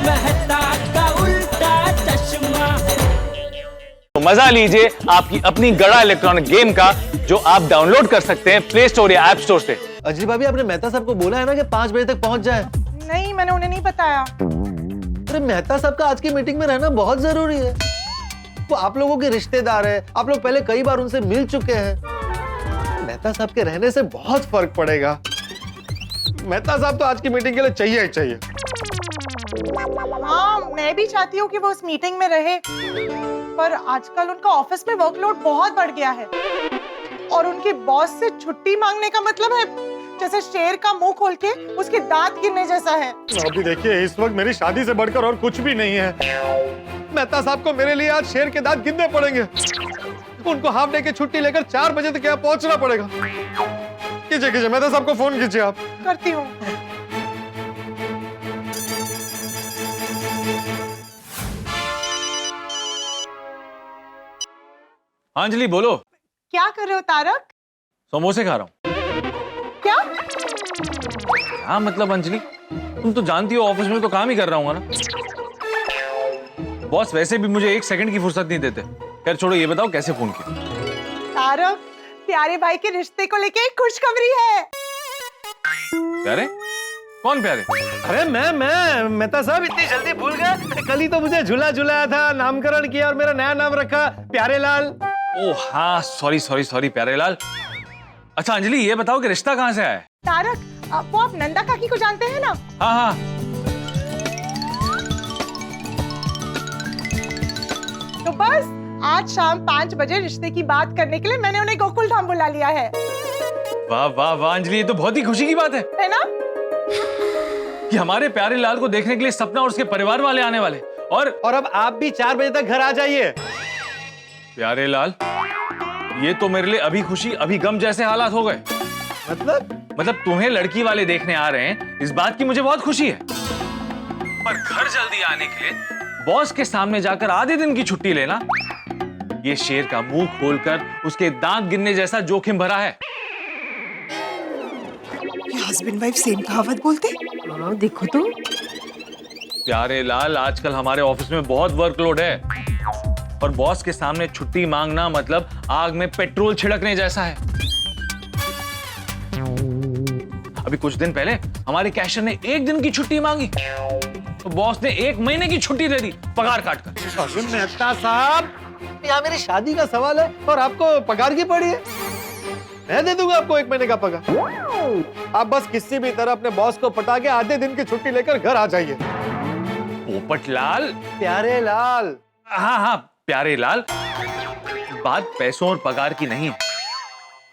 मेहता का उल्टा चश्मा। तो मजा लीजिए आपकी अपनी गड़ा इलेक्ट्रॉनिक गेम का, जो आप डाउनलोड कर सकते हैं प्ले स्टोर या ऐप स्टोर से। अजी भाभी, आपने मेहता साहब को बोला है ना कि 5 बजे तक पहुंच जाए। नहीं, मैंने उन्हें नहीं बताया। अरे मेहता साहब का आज की मीटिंग में रहना बहुत जरूरी है। वो आप लोगों के रिश्तेदार है, आप लोग पहले कई बार उनसे मिल चुके हैं। मेहता साहब के रहने से बहुत फर्क पड़ेगा। मेहता साहब तो आज की मीटिंग के लिए चाहिए ही चाहिए। हाँ, मैं भी चाहती हूँ कि वो उस मीटिंग में रहे, पर आजकल उनका ऑफिस में वर्कलोड बहुत बढ़ गया है और उनके बॉस से छुट्टी मांगने का मतलब है जैसे शेर का मुंह खोल के उसके दांत गिरने जैसा है। अभी देखिए, इस वक्त मेरी शादी से बढ़कर और कुछ भी नहीं है। मेहता साहब को मेरे लिए आज शेर के दांत गिनने पड़ेंगे। उनको हाफ डे की छुट्टी लेकर 4 बजे तक यहाँ पहुंचना पड़ेगा। कीजिए कीजिए, मेहता साहब को फोन कीजिए आप। करती हूँ। अंजलि बोलो। क्या कर रहे हो तारक? समोसे खा रहा हूँ। क्या? हाँ मतलब अंजलि, तुम तो जानती हो ऑफिस में तो काम ही कर रहा हूँ ना। बॉस वैसे भी मुझे 1 सेकंड की फुर्सत नहीं देते। खैर छोड़ो, ये बताओ कैसे फोन किया? तारक, प्यारे भाई के रिश्ते को लेके एक खुशखबरी है। प्यारे? कौन प्यारे? अरे मैं मेहता साहब इतनी जल्दी भूल गए? कल ही तो मुझे झूला झुलाया था, नामकरण किया और मेरा नया नाम रखा प्यारे लाल। ओह हाँ, सॉरी प्यारे लाल। अच्छा अंजलि, ये बताओ कि रिश्ता कहाँ से आया है? तारक, वो आप नंदा काकी को जानते हैं ना? हाँ। तो बस आज शाम 5 बजे रिश्ते की बात करने के लिए मैंने उन्हें गोकुल धाम बुला लिया है। वाह वाह वाह अंजलि, ये तो बहुत ही खुशी की बात है ना? कि हमारे प्यारे लाल को देखने के लिए सपना और उसके परिवार वाले आने वाले। और अब आप भी 4 बजे तक घर आ जाइए। प्यारे लाल, ये तो मेरे लिए अभी खुशी अभी गम जैसे हालात हो गए। मतलब तुम्हें लड़की वाले देखने आ रहे हैं, इस बात की मुझे बहुत खुशी है, पर घर जल्दी आने के लिए बॉस के सामने जाकर आधे दिन की छुट्टी लेना, ये शेर का मुंह खोलकर उसके दांत गिरने जैसा जोखिम भरा है। हस्बैंड वाइफ सेम कहावत बोलते? हाँ, देखो तो। प्यारे लाल, आजकल हमारे ऑफिस में बहुत वर्कलोड है और बॉस के सामने छुट्टी मांगना मतलब आग में पेट्रोल छिड़कने जैसा है। अभी कुछ दिन पहले हमारे कैशियर ने 1 दिन की छुट्टी मांगी तो बॉस ने 1 महीने की छुट्टी दे दी, पगार काटकर। मेहता साहब, यहाँ मेरी शादी का सवाल है और आपको पगार की पड़ी है। मैं दे दूंगा आपको 1 महीने का पगार। आप बस किसी भी तरह अपने बॉस को पटा के आधे दिन की छुट्टी लेकर घर आ जाइए। पोपट लाल। प्यारे लाल। हाँ प्यारे लाल, बात पैसों और पगार की नहीं है,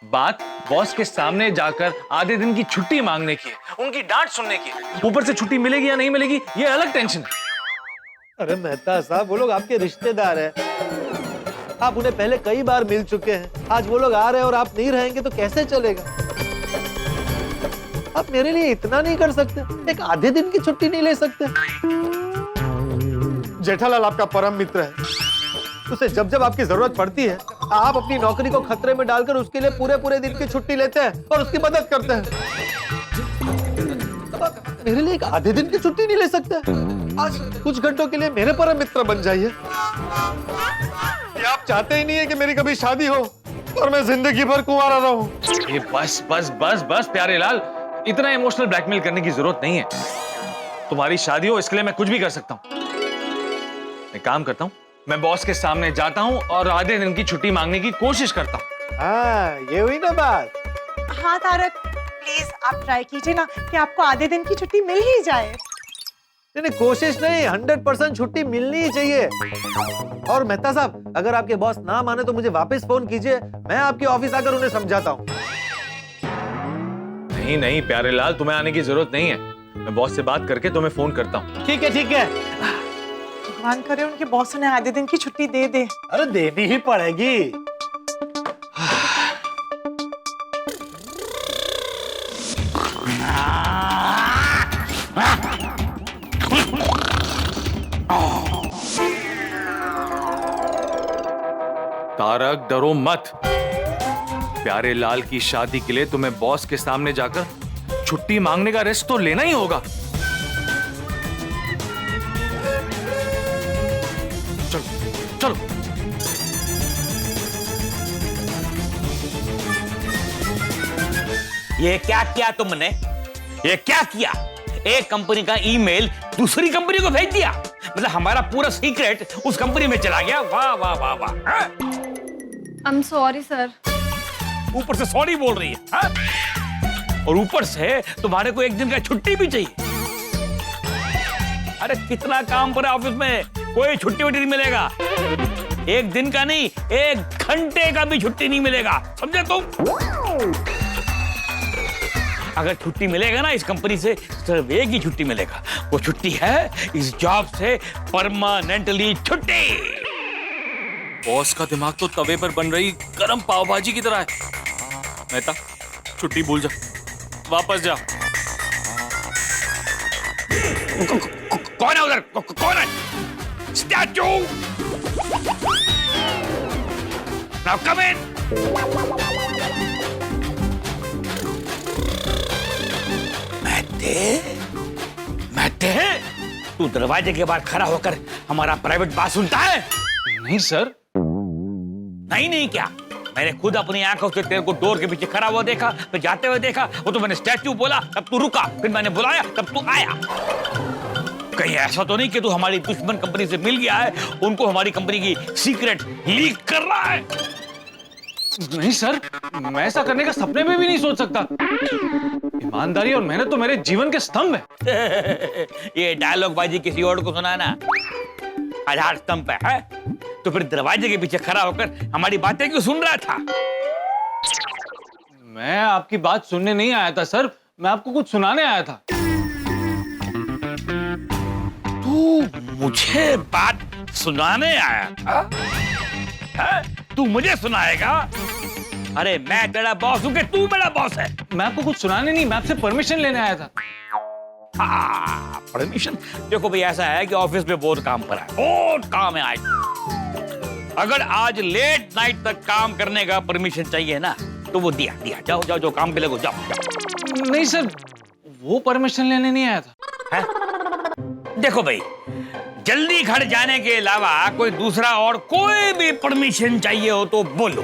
बात बॉस के सामने जाकर आधे दिन की छुट्टी मांगने की है, उनकी डांट सुनने की है। ऊपर से छुट्टी मिलेगी या नहीं मिलेगी ये अलग टेंशन है। अरे मेहता साहब, वो लोग आपके रिश्तेदार हैं। आप उन्हें पहले कई बार मिल चुके हैं। आज वो लोग आ रहे हैं और आप नहीं रहेंगे तो कैसे चलेगा? आप मेरे लिए इतना नहीं कर सकते? एक आधे दिन की छुट्टी नहीं ले सकते? जेठालाल आपका परम मित्र है, उसे जब जब आपकी जरूरत पड़ती है आप अपनी नौकरी को खतरे में डालकर उसके लिए पूरे दिन की छुट्टी लेते हैं और उसकी मदद करते हैं। मेरे लिए एक आधे दिन की छुट्टी नहीं ले सकते? आज कुछ घंटों के लिए मेरे परम मित्र बन जाइए। आप चाहते ही नहीं है कि मेरी कभी शादी हो और मैं जिंदगी भर कुंवारा रहूं। ये बस प्यारे लाल, इतना इमोशनल ब्लैकमेल करने की जरूरत नहीं है। तुम्हारी शादी हो इसके लिए मैं कुछ भी कर सकता हूँ। मैं काम करता हूँ, मैं बॉस के सामने जाता हूँ और आधे दिन की छुट्टी मांगने की कोशिश करता हूँ। हाँ, ये हुई ना बात। हाँ तारक, प्लीज आप ट्राई कीजिए ना कि आपको आधे दिन की छुट्टी मिल ही जाए। नहीं, कोशिश नहीं, 100% छुट्टी मिलनी ही चाहिए। और मेहता साहब, अगर आपके बॉस ना माने तो मुझे वापस फोन कीजिए, मैं आपके ऑफिस आकर उन्हें समझाता हूँ। नहीं प्यारे लाल, तुम्हें आने की जरूरत नहीं है, मैं बॉस से बात करके तुम्हें फोन करता हूँ। ठीक है। भगवान करे उनके बॉस उन्हें आधे दिन की छुट्टी दे दे। अरे देनी ही पड़ेगी। तारक, डरो मत। प्यारे लाल की शादी के लिए तुम्हें बॉस के सामने जाकर छुट्टी मांगने का रिस्क तो लेना ही होगा। ये क्या किया तुमने? ये क्या किया? एक कंपनी का ईमेल दूसरी कंपनी को भेज दिया, मतलब हमारा पूरा सीक्रेट उस कंपनी में चला गया। वाह वाह वाह वाह। I am sorry sir. ऊपर से सॉरी बोल रही है, हाँ? और ऊपर से तुम्हारे को एक दिन का छुट्टी भी चाहिए। अरे कितना काम पड़ा ऑफिस में, कोई छुट्टी वुट्टी नहीं मिलेगा। एक दिन का नहीं, 1 घंटे का भी छुट्टी नहीं मिलेगा, समझे तुम? अगर छुट्टी मिलेगा ना इस कंपनी से, सिर्फ एक ही छुट्टी मिलेगा। वो छुट्टी है इस जॉब से परमानेंटली छुट्टी। बॉस का दिमाग तो तवे पर बन रही गरम पाव भाजी की तरह है। मेहता, छुट्टी भूल जा, वापस जा। कौन है उधर? कौन है? स्टैचू! नाउ कम इन। महते, तू दरवाजे के बाहर खड़ा होकर हमारा प्राइवेट बात सुनता है? नहीं सर। नहीं क्या? मैंने खुद अपनी आंखों से तेरे को डोर के पीछे खड़ा हुआ देखा, फिर जाते हुए देखा। वो तो मैंने स्टैचू बोला तब तू रुका, फिर मैंने बुलाया तब तू आया। कहीं ऐसा तो नहीं कि तू हमारी दुश्मन कंपनी से मिल गया है, उनको हमारी कंपनी की सीक्रेट लीक कर रहा है? नहीं सर, मैं ऐसा करने का सपने में भी नहीं सोच सकता। ईमानदारी और मेहनत तो मेरे जीवन के स्तंभ है। ये डायलॉग बाजी किसी और को सुनाना आधार स्तंभ पे है, तो फिर दरवाजे के पीछे खड़ा होकर हमारी बातें क्यों सुन रहा था? मैं आपकी बात सुनने नहीं आया था सर, मैं आपको कुछ सुनाने आया था। तू मुझे बात सुनाने आया था? तू मुझे सुनाएगा? अरे मैं तेरा बॉस हूं कि तू मेरा बॉस है? मैं आपको कुछ सुनाने नहीं, मैं आपसे परमिशन लेने आया था। परमिशन? देखो भाई, ऐसा है कि ऑफिस में बहुत काम पड़ा है, बहुत काम है आज। अगर आज लेट नाइट तक काम करने का परमिशन चाहिए ना, तो वो दिया। जाओ काम पे लगो, जाओ। नहीं सर, वो परमिशन लेने नहीं आया था। है? देखो भाई, जल्दी घर जाने के अलावा कोई दूसरा और कोई भी परमिशन चाहिए हो तो बोलो।